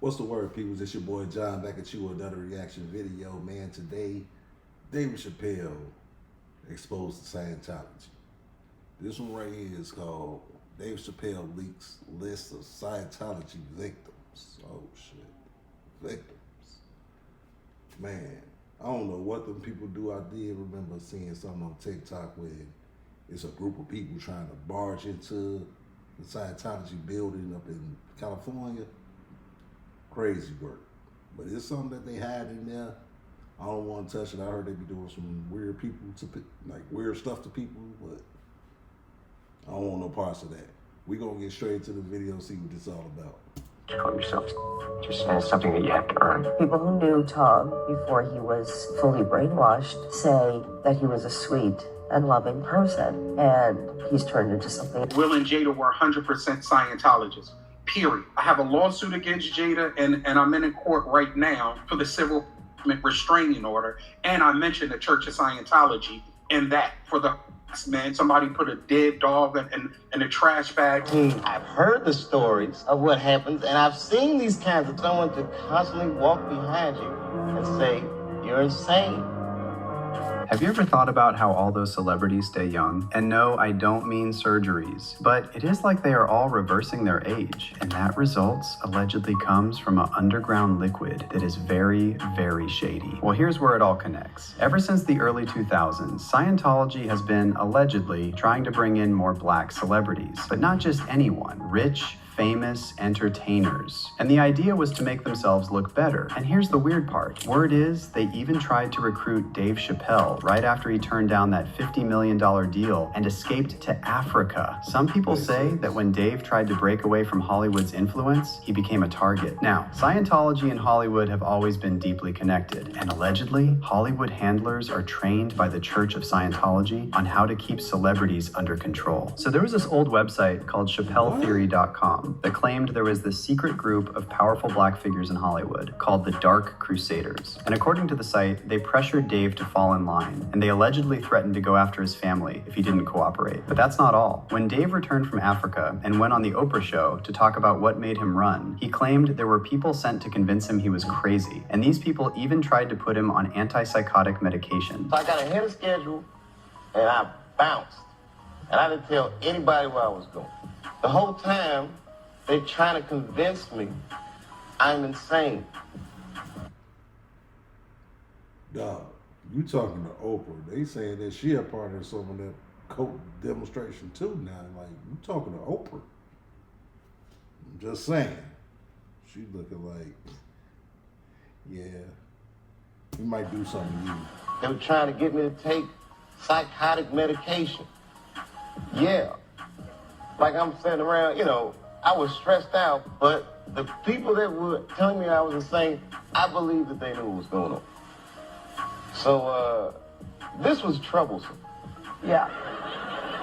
What's the word, people? It's your boy John back at you with another reaction video, man. Today, David Chapelle exposed to Scientology. This one right here is called Dave Chapelle Leaks List of Scientology Victims. Oh shit. Victims. Man, I don't know what them people do. I did remember seeing something on TikTok where it's a group of people trying to barge into the Scientology building up in California. Crazy work. But it's something that they had in there. I don't want to touch it. I heard they be doing some weird people like weird stuff to people, but I don't want no parts of that. We gonna get straight into the video and see what it's all about. Call yourself just as something that you have to earn. People who knew Tom before he was fully brainwashed say that he was a sweet and loving person, and he's turned into something. Will and Jada were 100% Scientologists. Period. I have a lawsuit against Jada, and I'm in court right now for the civil restraining order. And I mentioned the Church of Scientology in that for the man. Somebody put a dead dog in a trash bag. I've heard the stories of what happens, and I've seen these kinds of someone to constantly walk behind you and say, "You're insane." Have you ever thought about how all those celebrities stay young? And no, I don't mean surgeries, but it is like they are all reversing their age, and that results allegedly comes from an underground liquid that is very, very shady. Well, here's where it all connects. Ever since the early 2000s, Scientology has been allegedly trying to bring in more black celebrities, but not just anyone, rich, famous entertainers. And the idea was to make themselves look better. And here's the weird part. Word is they even tried to recruit Dave Chapelle right after he turned down that $50 million deal and escaped to Africa. Some people say that when Dave tried to break away from Hollywood's influence, he became a target. Now, Scientology and Hollywood have always been deeply connected, and allegedly, Hollywood handlers are trained by the Church of Scientology on how to keep celebrities under control. So there was this old website called ChapelleTheory.com that claimed there was this secret group of powerful black figures in Hollywood called the Dark Crusaders. And according to the site, they pressured Dave to fall in line, and they allegedly threatened to go after his family if he didn't cooperate. But that's not all. When Dave returned from Africa and went on the Oprah show to talk about what made him run, he claimed there were people sent to convince him he was crazy. And these people even tried to put him on antipsychotic medication. So I got ahead of schedule, and I bounced. And I didn't tell anybody where I was going. The whole time, they're trying to convince me I'm insane. Dog, you talking to Oprah. They saying that she a part of some of that coke demonstration too now. Like, you talking to Oprah. I'm just saying. She looking like, yeah, he might do something to you. They were trying to get me to take psychotic medication. Yeah. Like I'm sitting around, I was stressed out, but the people that were telling me I was insane, I believe that they knew what was going on. So, this was troublesome. Yeah.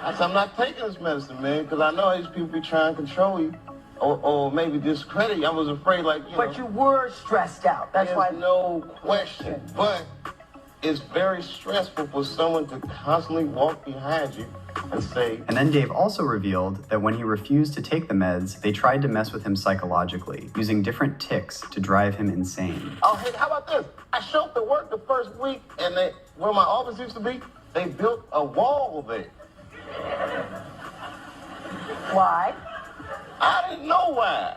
I said, I'm not taking this medicine, man, because I know these people be trying to control you or maybe discredit you. I was afraid, But you were stressed out. That's why. No question. But it's very stressful for someone to constantly walk behind you and say. And then Dave also revealed that when he refused to take the meds, they tried to mess with him psychologically, using different tics to drive him insane. Oh, hey, how about this? I showed up to work the first week, and where my office used to be, they built a wall there. Why? I didn't know why.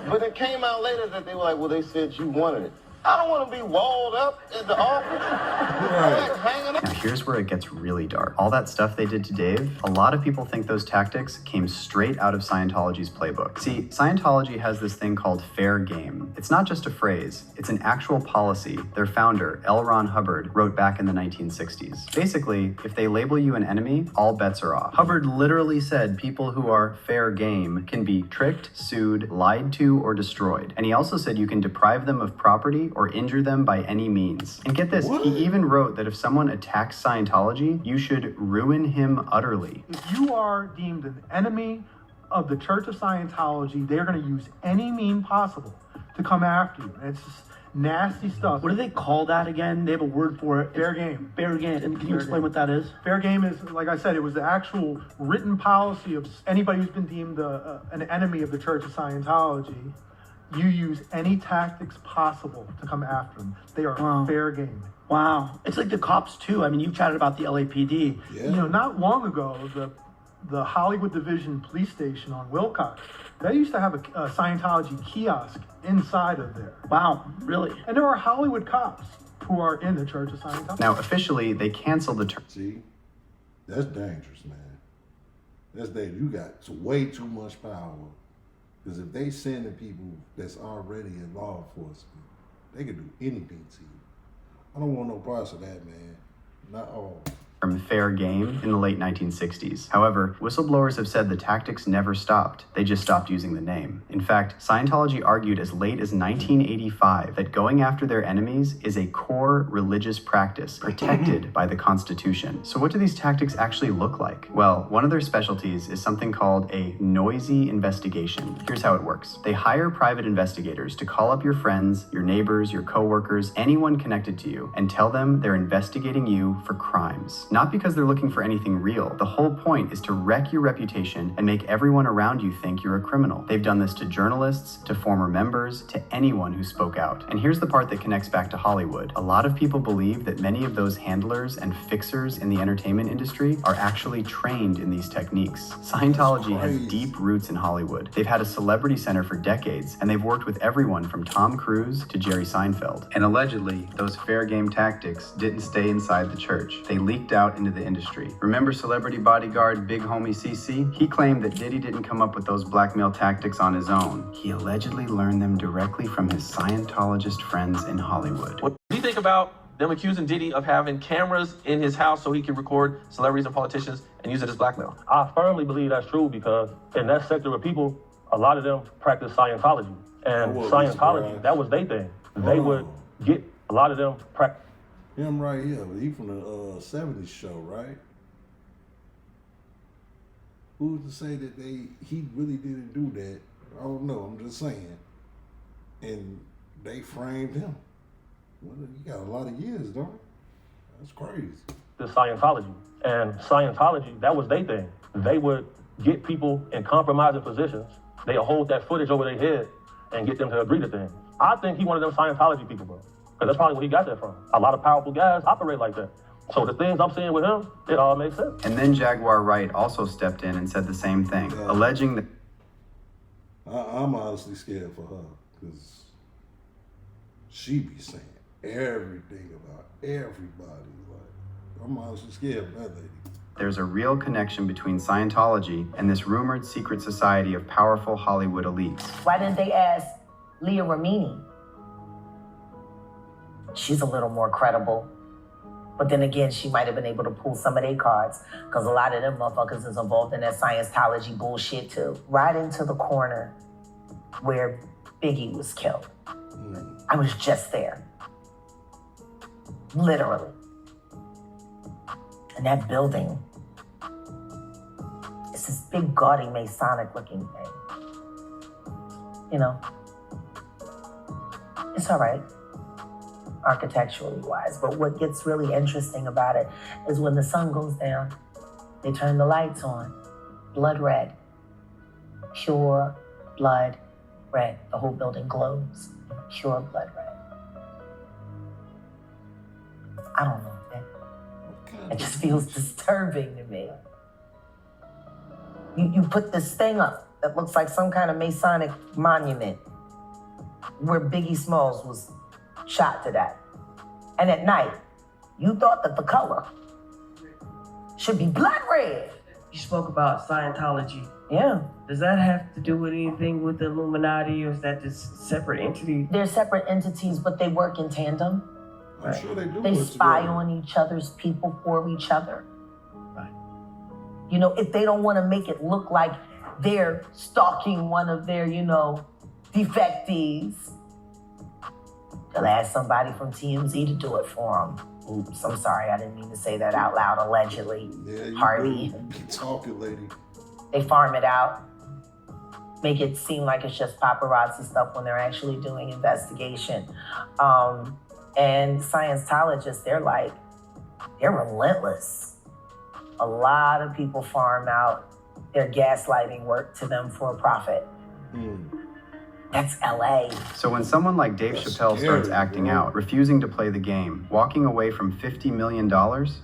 But it came out later that they were like, well, they said you wanted it. I don't want to be walled up in the office. Right. Hanging up. Now here's where it gets really dark. All that stuff they did to Dave, a lot of people think those tactics came straight out of Scientology's playbook. See, Scientology has this thing called fair game. It's not just a phrase, it's an actual policy their founder, L. Ron Hubbard, wrote back in the 1960s. Basically, if they label you an enemy, all bets are off. Hubbard literally said people who are fair game can be tricked, sued, lied to, or destroyed. And he also said you can deprive them of property or injure them by any means. And get this, he even wrote that if someone attacks Scientology, you should ruin him utterly. If you are deemed an enemy of the Church of Scientology, they're going to use any mean possible to come after you. And it's just nasty stuff. What do they call that again? They have a word for it. Fair game. Fair game. And can you explain what that is? Fair game is, like I said, it was the actual written policy of anybody who's been deemed an enemy of the Church of Scientology. you use any tactics possible to come after them. They are Wow. fair game. Wow. It's like the cops too. I mean, you chatted about the LAPD. Yeah. You know, not long ago, the Hollywood Division police station on Wilcox, they used to have a Scientology kiosk inside of there. Wow, really? And there are Hollywood cops who are in the Church of Scientology. Now, officially, they canceled the term. See, that's dangerous, man. That's dangerous. You got way too much power. Because if they sending people that's already in law enforcement, they can do anything to you. I don't want no parts of that, man. Not all. Term fair game in the late 1960s. However, whistleblowers have said the tactics never stopped. They just stopped using the name. In fact, Scientology argued as late as 1985 that going after their enemies is a core religious practice protected by the Constitution. So what do these tactics actually look like? Well, one of their specialties is something called a noisy investigation. Here's how it works. They hire private investigators to call up your friends, your neighbors, your coworkers, anyone connected to you, and tell them they're investigating you for crimes. Not because they're looking for anything real. The whole point is to wreck your reputation and make everyone around you think you're a criminal. They've done this to journalists, to former members, to anyone who spoke out. And here's the part that connects back to Hollywood. A lot of people believe that many of those handlers and fixers in the entertainment industry are actually trained in these techniques. Scientology has deep roots in Hollywood. They've had a celebrity center for decades, and they've worked with everyone from Tom Cruise to Jerry Seinfeld. And allegedly, those fair game tactics didn't stay inside the church. They leaked out into the industry. Remember celebrity bodyguard Big Homie CC? He claimed that Diddy didn't come up with those blackmail tactics on his own. He allegedly learned them directly from his Scientologist friends in Hollywood. What do you think about them accusing Diddy of having cameras in his house so he can record celebrities and politicians and use it as blackmail? I firmly believe that's true because in that sector of people, a lot of them practice Scientology. And Scientology, that was their thing. They would get a lot of them practice. Him right here, he from the 70s show, right? Who's to say that he really didn't do that? I don't know, I'm just saying. And they framed him. Well, you got a lot of years, don't you? That's crazy. The Scientology. And Scientology, that was their thing. They would get people in compromising positions. They'll hold that footage over their head and get them to agree to things. I think he one of them Scientology people, bro. Because that's probably where he got that from. A lot of powerful guys operate like that. So the things I'm seeing with him, it all makes sense. And then Jaguar Wright also stepped in and said the same thing, alleging that I'm honestly scared for her because she be saying everything about everybody. Like, I'm honestly scared of that lady. there's a real connection between Scientology and this rumored secret society of powerful Hollywood elites. Why didn't they ask Leah Remini? She's a little more credible. But then again, she might have been able to pull some of their cards because a lot of them motherfuckers is involved in that Scientology bullshit too. Right into the corner where Biggie was killed. I was just there. Literally. And that building, it's this big, gaudy, Masonic looking thing. You know, it's all right, architecturally wise. But what gets really interesting about it is when the sun goes down, they turn the lights on, blood red, pure blood red. The whole building glows, pure blood red. I don't know, man. It just feels disturbing to me. You put this thing up that looks like some kind of Masonic monument where Biggie Smalls was shot to death. And at night, you thought that the color should be blood red. You spoke about Scientology. Yeah. Does that have to do with anything with the Illuminati, or is that just separate entity? They're separate entities, but they work in tandem. I'm sure they do. They spy on each other's people for each other. Right. You know, if they don't want to make it look like they're stalking one of their, defectees, they'll ask somebody from TMZ to do it for them. Oops, I'm sorry, I didn't mean to say that out loud, allegedly. Yeah, you Harvey. keep talking, lady. They farm it out, make it seem like it's just paparazzi stuff when they're actually doing investigation. And Scientologists, they're relentless. A lot of people farm out their gaslighting work to them for a profit. That's LA. So when someone like Dave Chapelle starts acting out, refusing to play the game, walking away from $50 million,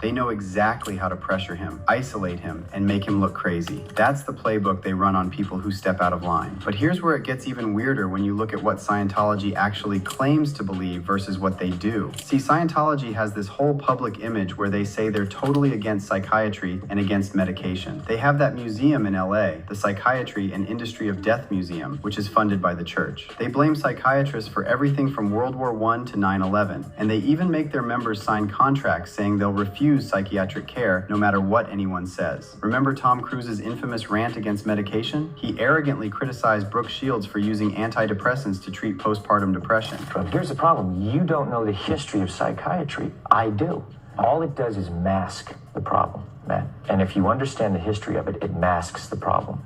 they know exactly how to pressure him, isolate him, and make him look crazy. That's the playbook they run on people who step out of line. But here's where it gets even weirder when you look at what Scientology actually claims to believe versus what they do. See, Scientology has this whole public image where they say they're totally against psychiatry and against medication. They have that museum in LA, the Psychiatry and Industry of Death Museum, which is funded by the church. They blame psychiatrists for everything from World War I to 9/11, and they even make their members sign contracts saying they'll refuse psychiatric care no matter what anyone says. Remember Tom Cruise's infamous rant against medication? He arrogantly criticized Brooke Shields for using antidepressants to treat postpartum depression. Here's the problem. You don't know the history of psychiatry. I do. All it does is mask the problem, Matt. And if you understand the history of it, it masks the problem.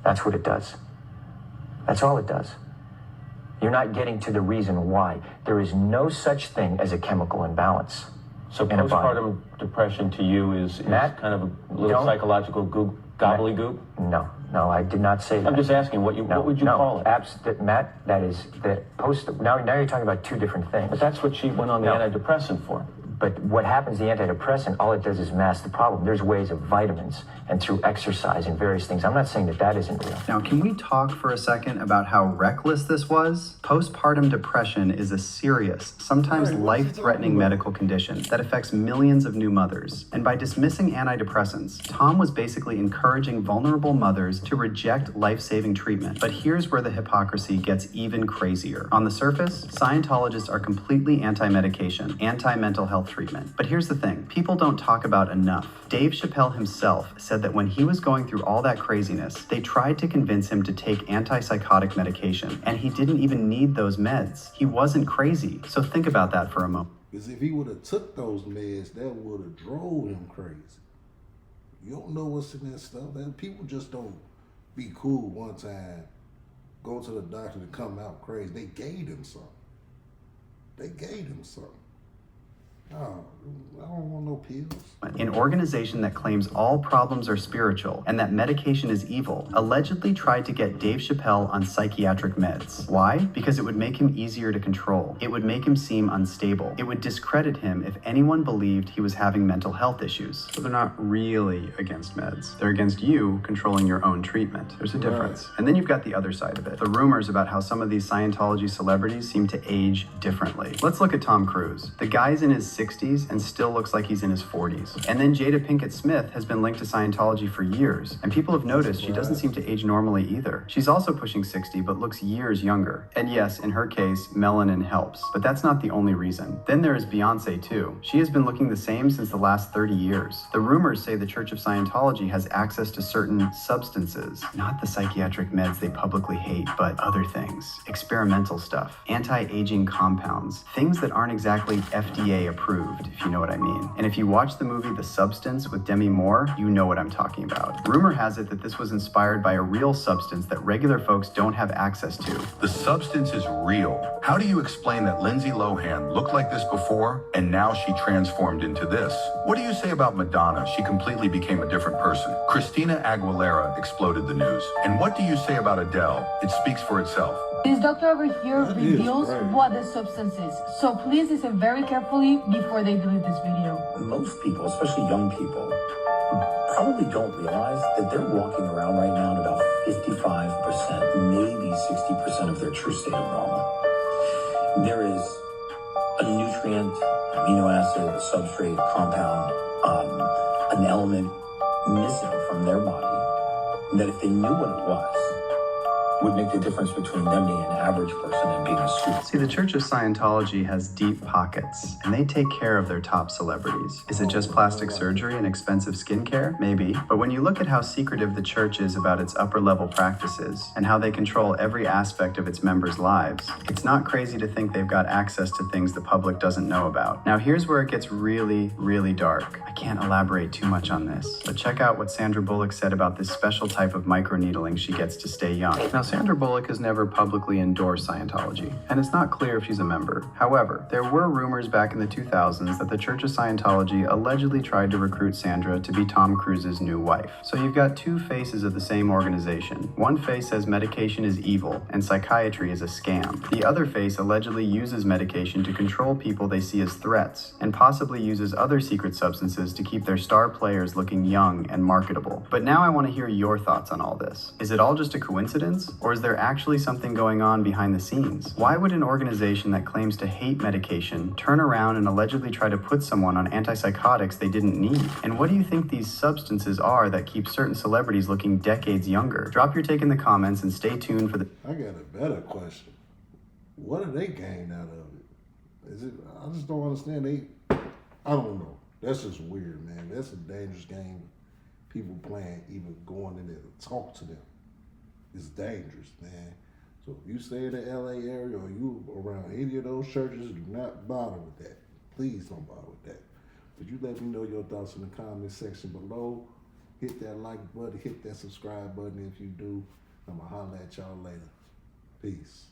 That's what it does. That's all it does. You're not getting to the reason why. There is no such thing as a chemical imbalance. So in a body. postpartum depression to you is Matt, kind of a little psychological gobbledygook? No, I did not say that. I'm just asking, what would you call it? Matt, that is the post. Now you're talking about two different things. But that's what she went on the antidepressant for. But what happens, the antidepressant, all it does is mask the problem. There's ways of vitamins and through exercise and various things. I'm not saying that that isn't real. Now, can we talk for a second about how reckless this was? Postpartum depression is a serious, sometimes life-threatening medical condition that affects millions of new mothers. And by dismissing antidepressants, Tom was basically encouraging vulnerable mothers to reject life-saving treatment. But here's where the hypocrisy gets even crazier. On the surface, Scientologists are completely anti-medication, anti-mental health treatment. But here's the thing, people don't talk about enough. Dave Chapelle himself said that when he was going through all that craziness, they tried to convince him to take antipsychotic medication, and he didn't even need those meds. He wasn't crazy. So think about that for a moment. Because if he would have took those meds, that would have drove him crazy. You don't know what's in that stuff. That people just don't be cool one time, go to the doctor to come out crazy. They gave him something. Oh, I don't want no pills. An organization that claims all problems are spiritual and that medication is evil allegedly tried to get Dave Chapelle on psychiatric meds. Why? Because it would make him easier to control. It would make him seem unstable. It would discredit him if anyone believed he was having mental health issues. So they're not really against meds. They're against you controlling your own treatment. There's a difference. And then you've got the other side of it. The rumors about how some of these Scientology celebrities seem to age differently. Let's look at Tom Cruise. The guy's in his 60s and still looks like he's in his 40s. And then Jada Pinkett Smith has been linked to Scientology for years, and people have noticed she doesn't seem to age normally either. She's also pushing 60, but looks years younger. And yes, in her case, melanin helps, but that's not the only reason. Then there is Beyonce too. She has been looking the same since the last 30 years. The rumors say the Church of Scientology has access to certain substances, not the psychiatric meds they publicly hate, but other things, experimental stuff, anti-aging compounds, things that aren't exactly FDA approved, if you know what I mean. And if you watch the movie The Substance with Demi Moore, you know what I'm talking about. Rumor has it that this was inspired by a real substance that regular folks don't have access to. The substance is real. How do you explain that Lindsay Lohan looked like this before and now she transformed into this? What do you say about Madonna? She completely became a different person. Christina Aguilera exploded the news. And what do you say about Adele? It speaks for itself. This doctor over here reveals what the substance is. So please listen very carefully before they delete this video. Most people, especially young people, probably don't realize that they're walking around right now at about 55%, maybe 60% of their true state of normal. There is a nutrient, amino acid, a substrate, compound, an element missing from their body that if they knew what it was, would make the difference between them being an average person and being a student. See, the Church of Scientology has deep pockets, and they take care of their top celebrities. Is it just plastic surgery and expensive skincare? Maybe. But when you look at how secretive the church is about its upper-level practices and how they control every aspect of its members' lives, it's not crazy to think they've got access to things the public doesn't know about. Now, here's where it gets really, really dark. I can't elaborate too much on this, but check out what Sandra Bullock said about this special type of microneedling she gets to stay young. Now, Sandra Bullock has never publicly endorsed Scientology, and it's not clear if she's a member. However, there were rumors back in the 2000s that the Church of Scientology allegedly tried to recruit Sandra to be Tom Cruise's new wife. So you've got two faces of the same organization. One face says medication is evil and psychiatry is a scam. The other face allegedly uses medication to control people they see as threats, and possibly uses other secret substances to keep their star players looking young and marketable. But now I want to hear your thoughts on all this. Is it all just a coincidence, or is there actually something going on behind the scenes? Why would an organization that claims to hate medication turn around and allegedly try to put someone on antipsychotics they didn't need? And what do you think these substances are that keep certain celebrities looking decades younger? Drop your take in the comments and stay tuned for the... I got a better question. What do they gain out of it? Is it? I just don't understand. I don't know. That's just weird, man. That's a dangerous game. People playing, even going in there to talk to them. It's dangerous, man. So if you stay in the LA area or you around any of those churches, do not bother with that. Please don't bother with that. But you let me know your thoughts in the comment section below. Hit that like button, hit that subscribe button if you do. I'm going to holler at y'all later. Peace.